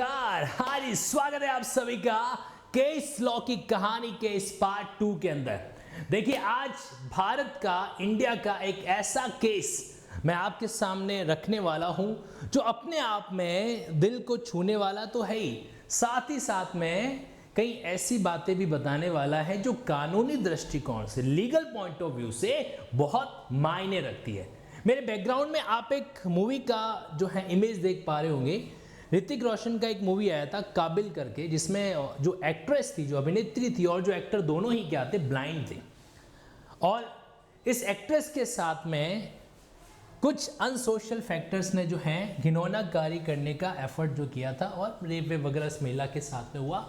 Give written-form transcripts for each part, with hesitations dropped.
नमस्कार। हारी स्वागत है आप सभी का केस लॉ की कहानी के इस पार्ट 2 के अंदर। देखिए, आज भारत का, इंडिया का एक ऐसा केस मैं आपके सामने रखने वाला हूं जो अपने आप में दिल को छूने वाला तो है ही, साथ ही साथ में कई ऐसी बातें भी बताने वाला है जो कानूनी दृष्टिकोण से, लीगल पॉइंट ऑफ व्यू से बहुत मायने रखती है। मेरे बैकग्राउंड में आप एक मूवी का जो है इमेज देख पा रहे होंगे। ऋतिक रोशन का एक मूवी आया था काबिल करके, जिसमें जो एक्ट्रेस थी, जो अभिनेत्री थी और जो एक्टर, दोनों ही क्या थे, ब्लाइंड थे। और इस एक्ट्रेस के साथ में कुछ अनसोशल फैक्टर्स ने जो है घिनौना कार्य करने का एफर्ट जो किया था और रेप वगैरह इस महिला के साथ में हुआ।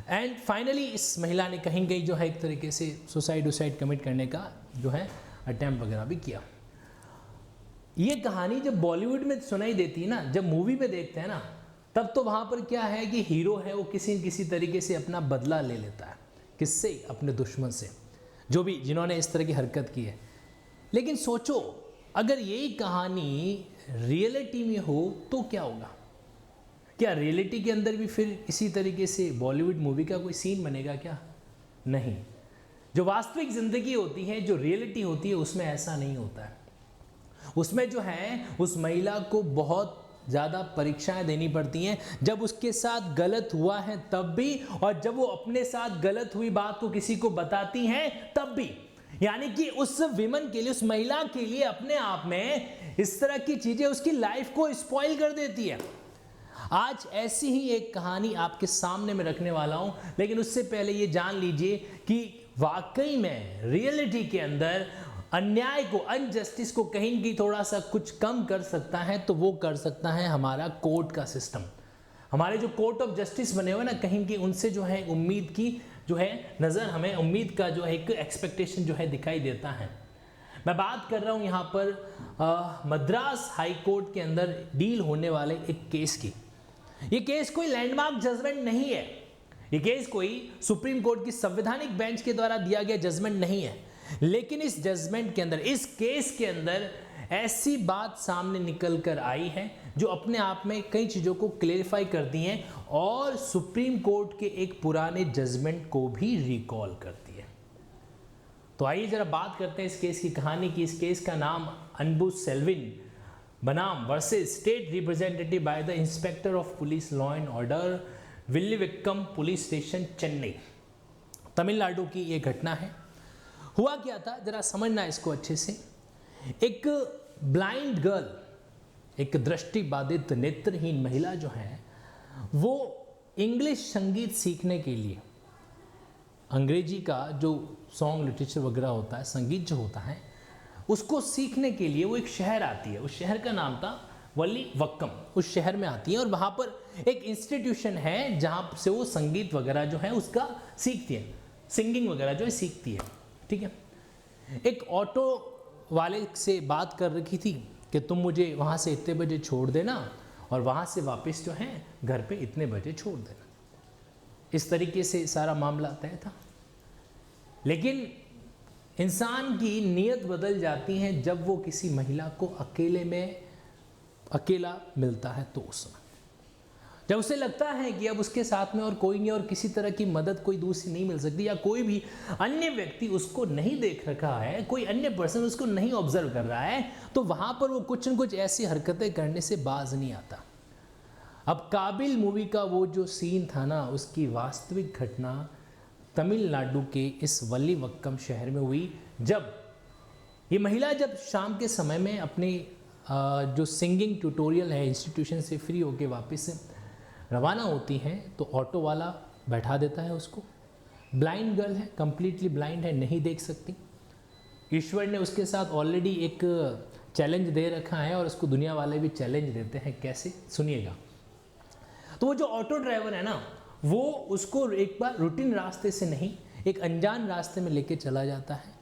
एंड फाइनली इस महिला ने कहीं कहीं जो है एक तरीके से सुसाइड कमिट करने का जो है अटेम्प्ट वगैरह भी किया। ये कहानी जब बॉलीवुड में सुनाई देती है ना, जब मूवी में देखते हैं ना, तब तो वहाँ पर क्या है कि हीरो है वो किसी न किसी तरीके से अपना बदला ले लेता है। किससे? अपने दुश्मन से, जो भी जिन्होंने इस तरह की हरकत की है। लेकिन सोचो, अगर यही कहानी रियलिटी में हो तो क्या होगा? क्या रियलिटी के अंदर भी फिर इसी तरीके से बॉलीवुड मूवी का कोई सीन बनेगा क्या? नहीं। जो वास्तविक ज़िंदगी होती है, जो रियलिटी होती है, उसमें ऐसा नहीं होता है। उसमें जो है उस महिला को बहुत ज़्यादा परीक्षाएं देनी पड़ती हैं, जब उसके साथ गलत हुआ है तब भी, और जब वो अपने साथ गलत हुई बात को किसी को बताती हैं तब भी। यानी कि उस विमन के लिए, उस महिला के लिए अपने आप में इस तरह की चीज़ें उसकी लाइफ को स्पॉइल कर देती है। आज ऐसी ही एक कहानी आपके सामने में रखने वाला हूं, लेकिन उससे पहले ये जान लीजिए कि वाकई में रियलिटी के अंदर अन्याय को, अनजस्टिस को कहीं की थोड़ा सा कुछ कम कर सकता है तो वो कर सकता है हमारा कोर्ट का सिस्टम। हमारे जो कोर्ट ऑफ जस्टिस बने हुए ना, कहीं की उनसे जो है उम्मीद की जो है नज़र, हमें उम्मीद का जो है एक एक्सपेक्टेशन जो है दिखाई देता है। मैं बात कर रहा हूँ यहाँ पर मद्रास हाई कोर्ट के अंदर डील होने वाले एक केस की। ये केस कोई लैंडमार्क जजमेंट नहीं है। ये केस कोई सुप्रीम कोर्ट की संवैधानिक बेंच के द्वारा दिया गया जजमेंट नहीं है। लेकिन इस जजमेंट के अंदर, इस केस के अंदर ऐसी बात सामने निकल कर आई है जो अपने आप में कई चीज़ों को क्लेरिफाई करती हैं और सुप्रीम कोर्ट के एक पुराने जजमेंट को भी रिकॉल करती है। तो आइए जरा बात करते हैं इस केस की कहानी की। इस केस का नाम अनबू सेल्विन बनाम versus state representative by the inspector of police law and order, Villivakkam police station, Chennai, Tamil Nadu की ये घटना है। हुआ क्या था, जरा समझना इसको अच्छे से। एक ब्लाइंड गर्ल, एक दृष्टिबाधित नेत्रहीन महिला जो है, वो इंग्लिश संगीत सीखने के लिए, अंग्रेजी का जो सॉन्ग लिटरेचर वगैरह होता है, संगीत जो होता है, उसको सीखने के लिए वो एक शहर आती है। उस शहर का नाम था वल्लीवक्कम। उस शहर में आती है और वहाँ पर एक इंस्टीट्यूशन है जहाँ से वो संगीत वगैरह जो है उसका सीखती है, सिंगिंग वगैरह जो है सीखती है। ठीक है। एक ऑटो वाले से बात कर रखी थी कि तुम मुझे वहाँ से इतने बजे छोड़ देना और वहाँ से वापस जो है घर पे इतने बजे छोड़ देना। इस तरीके से सारा मामला तय था। लेकिन इंसान की नीयत बदल जाती है जब वो किसी महिला को अकेला मिलता है। तो उस समय जब उसे लगता है कि अब उसके साथ में और कोई नहीं, और किसी तरह की मदद कोई दूसरी नहीं मिल सकती, या कोई भी अन्य व्यक्ति उसको नहीं देख रखा है, कोई अन्य पर्सन उसको नहीं ऑब्जर्व कर रहा है, तो वहाँ पर वो कुछ न कुछ ऐसी हरकतें करने से बाज नहीं आता। अब काबिल मूवी का वो जो सीन था ना, उसकी वास्तविक घटना तमिलनाडु के इस वल्लीवक्कम शहर में हुई। जब ये महिला जब शाम के समय में अपनी जो सिंगिंग ट्यूटोरियल है इंस्टीट्यूशन से फ्री होके वापस रवाना होती हैं, तो ऑटो वाला बैठा देता है उसको। ब्लाइंड गर्ल है, कंप्लीटली ब्लाइंड है, नहीं देख सकती। ईश्वर ने उसके साथ ऑलरेडी एक चैलेंज दे रखा है और उसको दुनिया वाले भी चैलेंज देते हैं। कैसे? सुनिएगा। तो वो जो ऑटो ड्राइवर है ना, वो उसको एक बार रूटीन रास्ते से नहीं, एक अनजान रास्ते में लेके चला जाता है।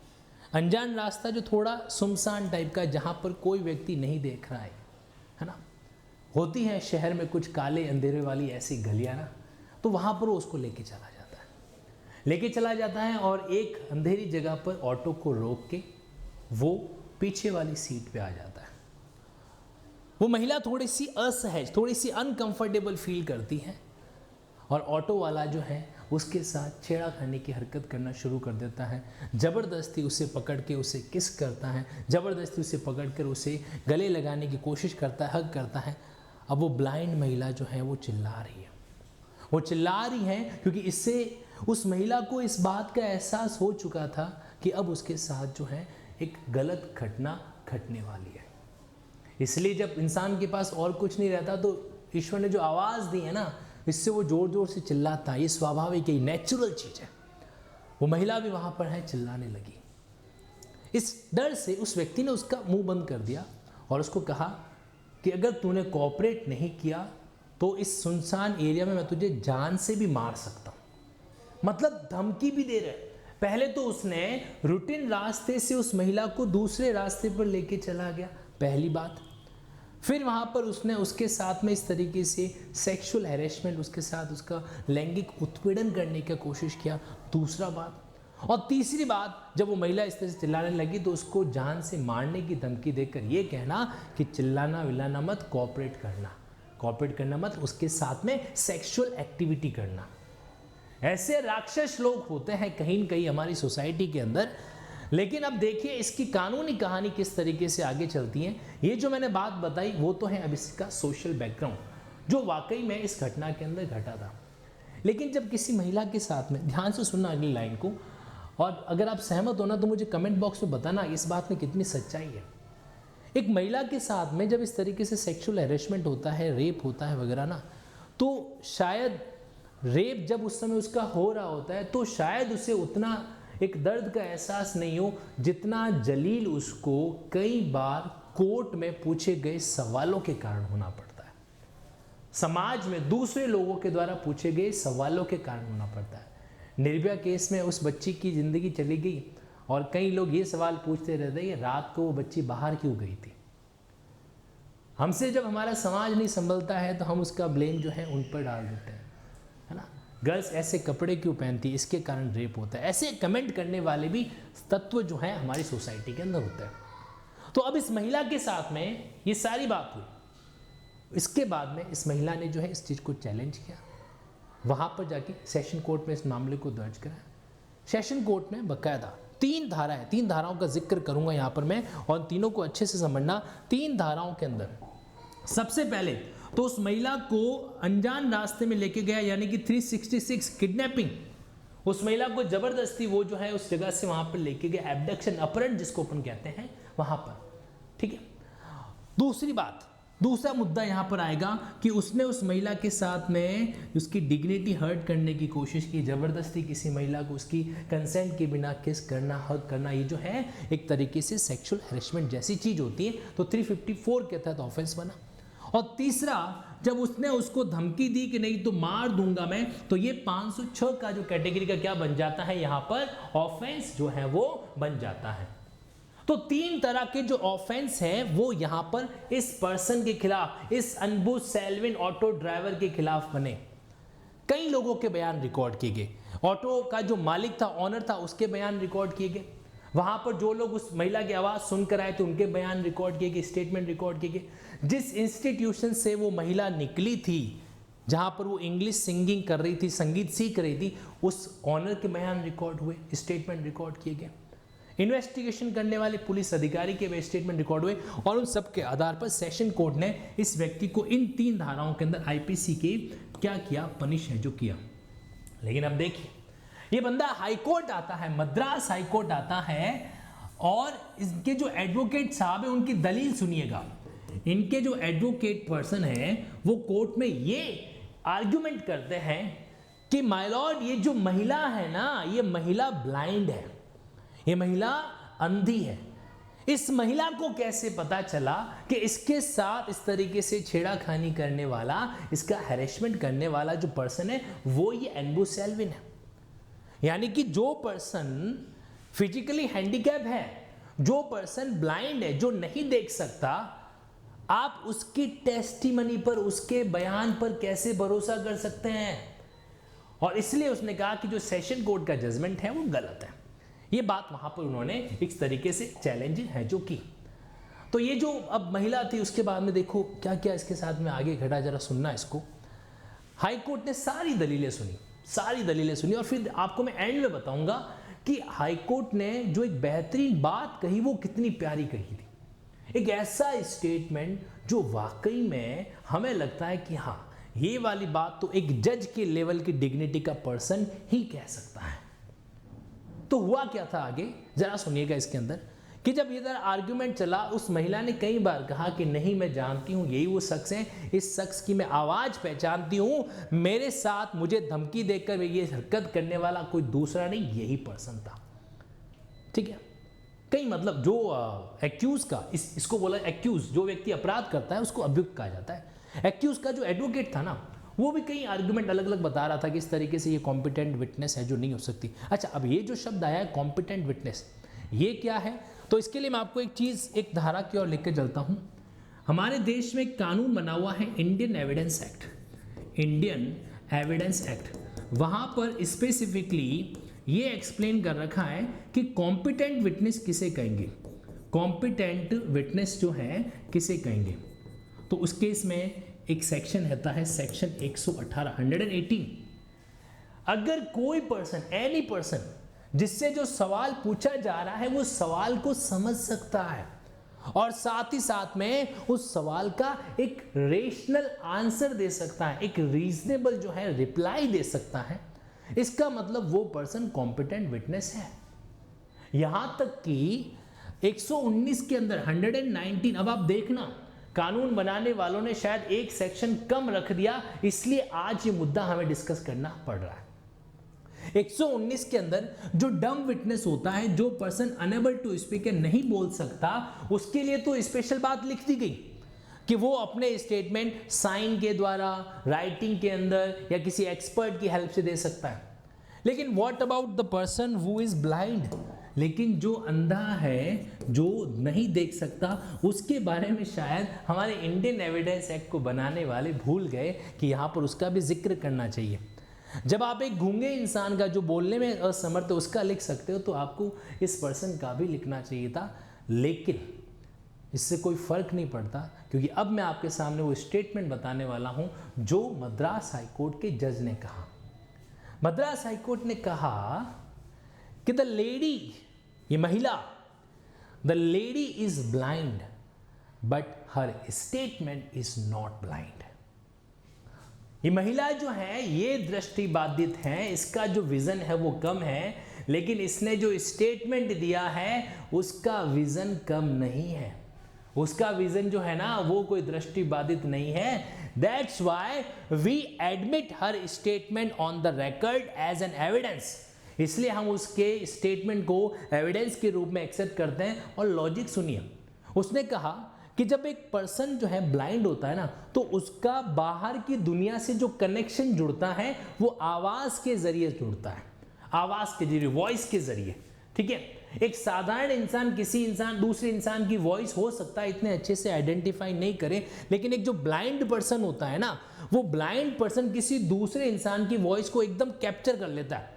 अनजान रास्ता जो थोड़ा सुनसान टाइप का, जहाँ पर कोई व्यक्ति नहीं देख रहा है ना। होती है शहर में कुछ काले अंधेरे वाली ऐसी गलियाँ ना, तो वहाँ पर वो उसको लेके चला जाता है और एक अंधेरी जगह पर ऑटो को रोक के वो पीछे वाली सीट पे आ जाता है। वो महिला थोड़ी सी असहज, थोड़ी सी अनकंफर्टेबल फील करती है और ऑटो वाला जो है उसके साथ छेड़खानी की हरकत करना शुरू कर देता है। ज़बरदस्ती उसे पकड़ के उसे किस करता है, ज़बरदस्ती उसे पकड़कर उसे गले लगाने की कोशिश करता है, हग करता है। अब वो ब्लाइंड महिला जो है वो चिल्ला रही है, वो चिल्ला रही है क्योंकि इससे उस महिला को इस बात का एहसास हो चुका था कि अब उसके साथ जो है एक गलत घटना घटने वाली है। इसलिए जब इंसान के पास और कुछ नहीं रहता तो ईश्वर ने जो आवाज़ दी है ना, इससे वो जोर जोर से चिल्लाता है। ये स्वाभाविक है, नेचुरल चीज़ है। वो महिला भी वहाँ पर है, चिल्लाने लगी। इस डर से उस व्यक्ति ने उसका मुंह बंद कर दिया और उसको कहा कि अगर तूने कोऑपरेट नहीं किया तो इस सुनसान एरिया में मैं तुझे जान से भी मार सकता हूँ। मतलब धमकी भी दे रहे। पहले तो उसने रूटीन रास्ते से उस महिला को दूसरे रास्ते पर लेके चला गया, पहली बात। फिर वहाँ पर उसने उसके साथ में इस तरीके से सेक्सुअल हैरेसमेंट, उसके साथ उसका लैंगिक उत्पीड़न करने की कोशिश किया, दूसरा बात। और तीसरी बात, जब वो महिला इस तरह से चिल्लाने लगी तो उसको जान से मारने की धमकी देकर ये कहना कि चिल्लाना विल्लाना मत, कोऑपरेट करना मत, उसके साथ में सेक्सुअल एक्टिविटी करना। ऐसे राक्षस लोग होते हैं कहीं न कहीं हमारी सोसाइटी के अंदर। लेकिन अब देखिए इसकी कानूनी कहानी किस तरीके से आगे चलती है। ये जो मैंने बात बताई वो तो है अब इसका सोशल बैकग्राउंड जो वाकई में इस घटना के अंदर घटा था। लेकिन जब किसी महिला के साथ में, ध्यान से सुनना अगली लाइन को, और अगर आप सहमत हो ना तो मुझे कमेंट बॉक्स में बताना इस बात में कितनी सच्चाई है। एक महिला के साथ में जब इस तरीके से सेक्सुअल हैरेसमेंट होता है, रेप होता है वगैरह ना, तो शायद रेप जब उस समय उसका हो रहा होता है तो शायद उसे उतना एक दर्द का एहसास नहीं हो जितना जलील उसको कई बार कोर्ट में पूछे गए सवालों के कारण होना पड़ता है। समाज में दूसरे लोगों के द्वारा पूछे गए सवालों के कारण होना पड़ता है। निर्भया केस में उस बच्ची की ज़िंदगी चली गई और कई लोग ये सवाल पूछते रहते हैं कि रात को वो बच्ची बाहर क्यों गई थी। हमसे जब हमारा समाज नहीं संभलता है तो हम उसका ब्लेम जो है उन पर डाल देते हैं, है ना। गर्ल्स ऐसे कपड़े क्यों पहनती, इसके कारण रेप होता है। ऐसे कमेंट करने वाले भी तत्व जो है हमारी सोसाइटी के अंदर होते हैं। तो अब इस महिला के साथ में ये सारी बात हुई। इसके बाद में इस महिला ने जो है इस चीज़ को चैलेंज किया, वहाँ पर जाके सेशन कोर्ट में इस मामले को दर्ज कराया। सेशन कोर्ट में बाकायदा 3 धारा है, 3 धाराओं का जिक्र करूँगा यहाँ पर मैं, और तीनों को अच्छे से समझना। 3 धाराओं के अंदर सबसे पहले तो उस महिला को अनजान रास्ते में लेके गया, यानी कि 366 किडनैपिंग। उस महिला को जबरदस्ती वो जो है उस जगह से वहां पर लेके गया, एब्डक्शन, अपहरण जिसको अपन कहते हैं, वहां पर, ठीक है। दूसरी बात, दूसरा मुद्दा यहां पर आएगा कि उसने उस महिला के साथ में उसकी डिग्निटी हर्ट करने की कोशिश की, जबरदस्ती किसी महिला को उसकी कंसेंट के बिना किस करना, हग करना, ये जो है एक तरीके से सेक्सुअल हैरेसमेंट जैसी चीज होती है, तो 354 के तहत ऑफेंस बना। और तीसरा, जब उसने उसको धमकी दी कि नहीं तो मार दूंगा मैं, तो ये 506 का जो कैटेगरी का क्या बन जाता है, यहां पर ऑफेंस जो है वो बन जाता है। तो 3 तरह के जो ऑफेंस हैं वो यहां पर इस पर्सन के खिलाफ, इस अनबू सेल्विन ऑटो ड्राइवर के खिलाफ बने। कई लोगों के बयान रिकॉर्ड किए गए, ऑटो का जो मालिक था, ऑनर था, उसके बयान रिकॉर्ड किए गए। वहां पर जो लोग उस महिला की आवाज सुनकर आए थे उनके बयान रिकॉर्ड किए गए, स्टेटमेंट रिकॉर्ड किए गए। जिस इंस्टीट्यूशन से वो महिला निकली थी, जहां पर वो इंग्लिश सिंगिंग कर रही थी, संगीत सीख रही थी, उस ऑनर के बयान रिकॉर्ड हुए, स्टेटमेंट रिकॉर्ड किए गए। इन्वेस्टिगेशन करने वाले पुलिस अधिकारी के वे स्टेटमेंट रिकॉर्ड हुए, और उन सब के आधार पर सेशन कोर्ट ने इस व्यक्ति को इन 3 धाराओं के अंदर आईपीसी के क्या किया, पनिश है जो किया। लेकिन अब देखिए, ये बंदा हाईकोर्ट आता है, मद्रास हाईकोर्ट आता है, और इनके जो एडवोकेट साहब है उनकी दलील सुनिएगा। इनके जो एडवोकेट पर्सन है वो कोर्ट में ये आर्ग्यूमेंट करते हैं कि माय लॉर्ड, ये जो महिला है ना, ये महिला ब्लाइंड है, ये महिला अंधी है। इस महिला को कैसे पता चला कि इसके साथ इस तरीके से छेड़ाखानी करने वाला, इसका हैरेसमेंट करने वाला जो पर्सन है वो ये अनबू सेल्विन है। यानी कि जो पर्सन फिजिकली हैंडीकैप है, जो पर्सन ब्लाइंड है, जो नहीं देख सकता, आप उसकी टेस्टिमनी पर, उसके बयान पर कैसे भरोसा कर सकते हैं। और इसलिए उसने कहा कि जो सेशन कोर्ट का जजमेंट है वो गलत है। ये बात वहां पर उन्होंने इस तरीके से चैलेंज है जो की। तो ये जो अब महिला थी उसके बाद में देखो क्या क्या इसके साथ में आगे घटा, जरा सुनना इसको। हाई कोर्ट ने सारी दलीलें सुनी और फिर आपको मैं एंड में बताऊंगा कि हाई कोर्ट ने जो एक बेहतरीन बात कही वो कितनी प्यारी कही थी। एक ऐसा स्टेटमेंट जो वाकई में हमें लगता है कि हाँ, ये वाली बात तो एक जज के लेवल की डिग्निटी का पर्सन ही कह सकता है। तो हुआ क्या था आगे, जरा सुनिएगा इसके अंदर कि जब इधर आर्ग्यूमेंट चला, उस महिला ने कई बार कहा कि नहीं, मैं जानती हूं यही वो शख्स है, इस शख्स की मैं आवाज पहचानती हूं, मेरे साथ मुझे धमकी देकर ये हरकत करने वाला कोई दूसरा नहीं, यही पर्सन था। ठीक है, कई मतलब जो एक्यूज का इसको बोला, एक्यूज जो व्यक्ति अपराध करता है उसको अभियुक्त कहा जाता है। एक्यूज का जो एडवोकेट था ना, वो भी कई आर्गुमेंट अलग अलग बता रहा था कि इस तरीके से ये कॉम्पिटेंट विटनेस है जो नहीं हो सकती। अच्छा, अब ये जो शब्द आया है कॉम्पिटेंट विटनेस, ये क्या है? तो इसके लिए मैं आपको एक चीज़, एक धारा की ओर लेकर चलता हूँ। हमारे देश में एक कानून बना हुआ है, इंडियन एविडेंस एक्ट। वहाँ पर स्पेसिफिकली ये एक्सप्लेन कर रखा है कि कॉम्पिटेंट विटनेस किसे कहेंगे, कॉम्पिटेंट विटनेस जो है किसे कहेंगे। तो उस केस में एक सेक्शन रहता है, सेक्शन 118 118। अगर कोई पर्सन, एनी पर्सन जिससे जो सवाल पूछा जा रहा है वो सवाल को समझ सकता है और साथ ही साथ में उस सवाल का एक रेशनल आंसर दे सकता है, एक रीजनेबल जो है रिप्लाई दे सकता है, इसका मतलब वो पर्सन कॉम्पिटेंट विटनेस है। यहां तक कि 119 के अंदर 119, अब आप देखना कानून बनाने वालों ने शायद एक सेक्शन कम रख दिया, इसलिए आज ये मुद्दा हमें डिस्कस करना पड़ रहा है। 119 के अंदर जो डम विटनेस होता है, जो पर्सन अनेबल टू स्पीक नहीं बोल सकता, उसके लिए तो स्पेशल बात लिख दी गई कि वो अपने स्टेटमेंट साइन के द्वारा, राइटिंग के अंदर या किसी एक्सपर्ट की हेल्प से दे सकता है। लेकिन what about the person who is blind, लेकिन जो अंधा है, जो नहीं देख सकता, उसके बारे में शायद हमारे इंडियन एविडेंस एक्ट को बनाने वाले भूल गए कि यहाँ पर उसका भी जिक्र करना चाहिए। जब आप एक गूंगे इंसान का जो बोलने में असमर्थ है उसका लिख सकते हो, तो आपको इस पर्सन का भी लिखना चाहिए था। लेकिन इससे कोई फर्क नहीं पड़ता, क्योंकि अब मैं आपके सामने वो स्टेटमेंट बताने वाला हूं जो मद्रास हाईकोर्ट के जज ने कहा। मद्रास हाईकोर्ट ने कहा कि द लेडी, ये महिला, the lady is blind but her statement is not blind. ये महिला जो है ये दृष्टि बाधित है, इसका जो विजन है वो कम है, लेकिन इसने जो स्टेटमेंट दिया है उसका विजन कम नहीं है, उसका विजन जो है ना वो कोई दृष्टि बाधित नहीं है। That's why we admit her statement on the record as an evidence, इसलिए हम उसके स्टेटमेंट को एविडेंस के रूप में एक्सेप्ट करते हैं। और लॉजिक सुनिए, उसने कहा कि जब एक पर्सन जो है ब्लाइंड होता है ना, तो उसका बाहर की दुनिया से जो कनेक्शन जुड़ता है वो आवाज के जरिए जुड़ता है, आवाज के जरिए, वॉइस के जरिए। ठीक है, एक साधारण इंसान किसी इंसान, दूसरे इंसान की वॉइस हो सकता है इतने अच्छे से आइडेंटिफाई नहीं करे, लेकिन एक जो ब्लाइंड पर्सन होता है ना, वो ब्लाइंड पर्सन किसी दूसरे इंसान की वॉइस को एकदम कैप्चर कर लेता है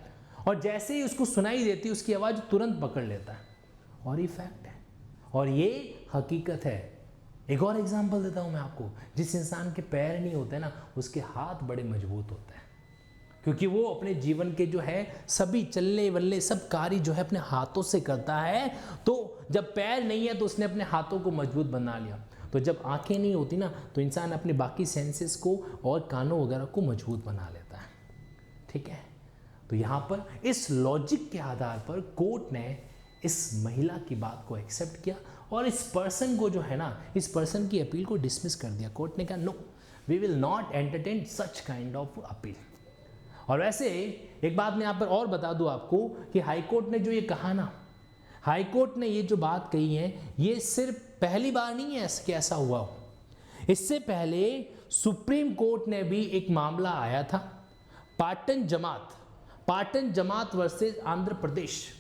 और जैसे ही उसको सुनाई देती है उसकी आवाज तुरंत पकड़ लेता है। और ये फैक्ट है और ये हकीकत है। एक और एग्जांपल देता हूं मैं आपको, जिस इंसान के पैर नहीं होते ना, उसके हाथ बड़े मजबूत होते हैं, क्योंकि वो अपने जीवन के जो है सभी चलने वलने सब कार्य जो है अपने हाथों से करता है। तो जब पैर नहीं है तो उसने अपने हाथों को मजबूत बना लिया। तो जब आंखें नहीं होती ना, तो इंसान अपने बाकी सेंसेस को और कानों वगैरह को मजबूत बना लेता है। ठीक है, तो यहाँ पर इस लॉजिक के आधार पर कोर्ट ने इस महिला की बात को एक्सेप्ट किया और इस पर्सन को जो है ना, इस पर्सन की अपील को डिसमिस कर दिया। कोर्ट ने कहा no, we will not entertain such kind of appeal. और वैसे एक बात मैं यहाँ पर और बता दूँ आपको कि हाई कोर्ट ने जो ये कहा ना, हाई कोर्ट ने ये जो बात कही है, ये सिर्फ पहली बार नहीं है कि ऐसा हुआ हो। इससे पहले सुप्रीम कोर्ट ने भी एक मामला आया था, पाटन जमात वर्सेस आंध्र प्रदेश।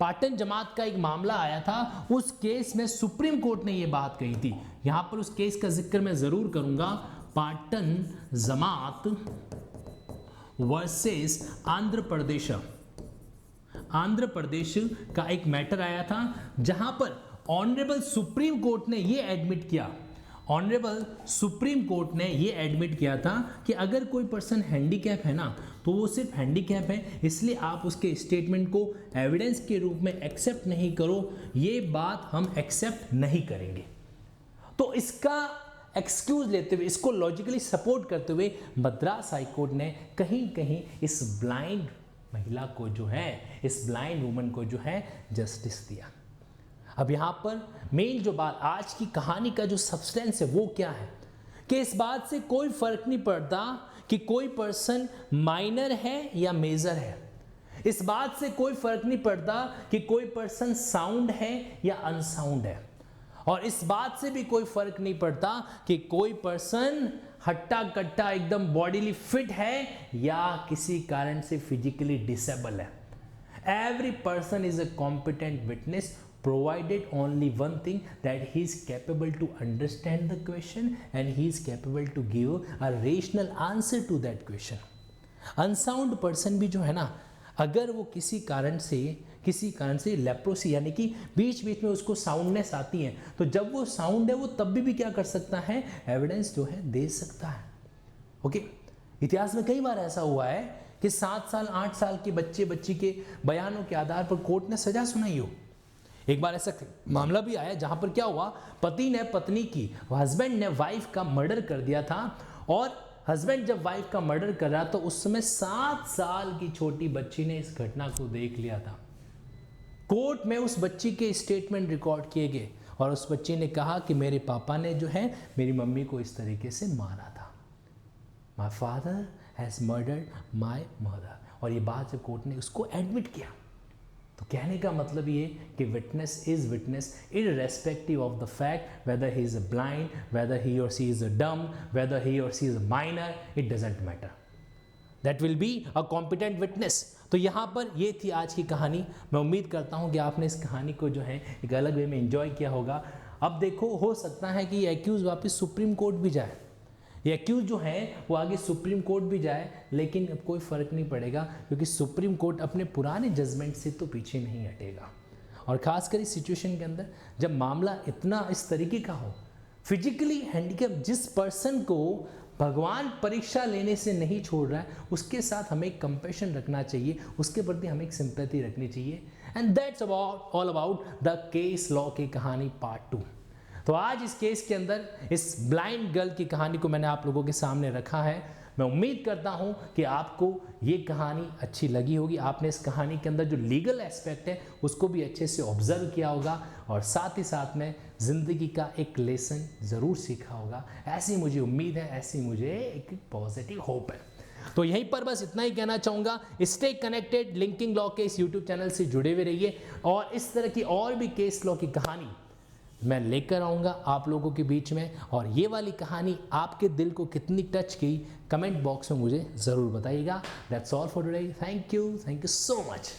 पाटन जमात का एक मामला आया था, उस केस में सुप्रीम कोर्ट ने ये बात कही थी। यहां पर उस केस का जिक्र मैं जरूर करूंगा, पाटन जमात वर्सेस आंध्र प्रदेश। आंध्र प्रदेश का एक मैटर आया था जहां पर ऑनरेबल सुप्रीम कोर्ट ने ये एडमिट किया, ऑनरेबल सुप्रीम कोर्ट ने ये एडमिट किया था कि अगर कोई पर्सन हैंडीकैप है ना, तो वो सिर्फ हैंडीकैप है, इसलिए आप उसके स्टेटमेंट को एविडेंस के रूप में एक्सेप्ट नहीं करो, ये बात हम एक्सेप्ट नहीं करेंगे। तो इसका एक्सक्यूज लेते हुए, इसको लॉजिकली सपोर्ट करते हुए मद्रास हाई कोर्ट ने कहीं कहीं इस ब्लाइंड महिला को जो है, इस ब्लाइंड वुमन को जो है जस्टिस दिया। अब यहाँ पर मेन जो बात आज की कहानी का जो सब्सटेंस है वो क्या है कि इस बात से कोई फर्क नहीं पड़ता कि कोई पर्सन माइनर है या मेजर है, इस बात से कोई फर्क नहीं पड़ता कि कोई पर्सन साउंड है या अनसाउंड है, और इस बात से भी कोई फर्क नहीं पड़ता कि कोई पर्सन हट्टा कट्टा एकदम बॉडीली फिट है या किसी कारण से फिजिकली डिसेबल है। Every person is a competent witness provided only one thing, that he is capable to understand the question and he is capable to give a rational answer to that question. Unsound person भी जो है ना, अगर वो किसी कारण से leprosy यानी कि बीच बीच में उसको साउंडनेस आती है, तो जब वो साउंड है वो तब भी क्या कर सकता है, एविडेंस जो है दे सकता है। ओके, इतिहास में कई बार ऐसा हुआ है कि 7 साल 8 साल के बच्ची के बयानों के आधार पर कोर्ट ने सजा सुनाई हो। एक बार ऐसा मामला भी आया जहां पर क्या हुआ, पति ने पत्नी की, हस्बैंड ने वाइफ का मर्डर कर दिया था, और हस्बैंड जब वाइफ का मर्डर कर रहा तो उस समय 7 साल की छोटी बच्ची ने इस घटना को देख लिया था। कोर्ट में उस बच्ची के स्टेटमेंट रिकॉर्ड किए गए और उस बच्ची ने कहा कि मेरे पापा ने जो है मेरी मम्मी को इस तरीके से मारा था, my father has murdered my mother, और ये बात जब कोर्ट ने उसको एडमिट किया, तो कहने का मतलब ये कि witness is witness irrespective of the fact whether he is a blind, whether he or she is a dumb, whether he or she is a minor, it doesn't matter, that will be a competent witness। तो यहाँ पर ये थी आज की कहानी। मैं उम्मीद करता हूँ कि आपने इस कहानी को जो है एक अलग वे में एंजॉय किया होगा। अब देखो, हो सकता है कि ये एक्यूज वापस सुप्रीम कोर्ट भी जाए, ये एक्यूज जो है वो आगे सुप्रीम कोर्ट भी जाए, लेकिन अब कोई फ़र्क नहीं पड़ेगा क्योंकि सुप्रीम कोर्ट अपने पुराने जजमेंट से तो पीछे नहीं हटेगा। और ख़ासकर इस सिचुएशन के अंदर जब मामला इतना इस तरीके का हो, फिजिकली हैंडीकैप जिस पर्सन को भगवान परीक्षा लेने से नहीं छोड़ रहा है, उसके साथ हमें एक कंपैशन रखना चाहिए, उसके प्रति हमें एक सिंपैथी रखनी चाहिए। And that's about all about the case law की कहानी पार्ट 2। तो आज इस केस के अंदर इस ब्लाइंड गर्ल की कहानी को मैंने आप लोगों के सामने रखा है। मैं उम्मीद करता हूं कि आपको ये कहानी अच्छी लगी होगी, आपने इस कहानी के अंदर जो लीगल एस्पेक्ट है उसको भी अच्छे से ऑब्जर्व किया होगा, और साथ ही साथ में ज़िंदगी का एक लेसन ज़रूर सीखा होगा। ऐसी मुझे उम्मीद है, ऐसी मुझे एक पॉजिटिव होप है। तो यहीं पर बस इतना ही कहना चाहूँगा, स्टे कनेक्टेड, लिंकिंग लॉ के इस यूट्यूब चैनल से जुड़े हुए रहिए, और इस तरह की और भी केस लॉ की कहानी मैं लेकर आऊँगा आप लोगों के बीच में। और ये वाली कहानी आपके दिल को कितनी टच की, कमेंट बॉक्स में मुझे ज़रूर बताइएगा। That's all for today. Thank you so much.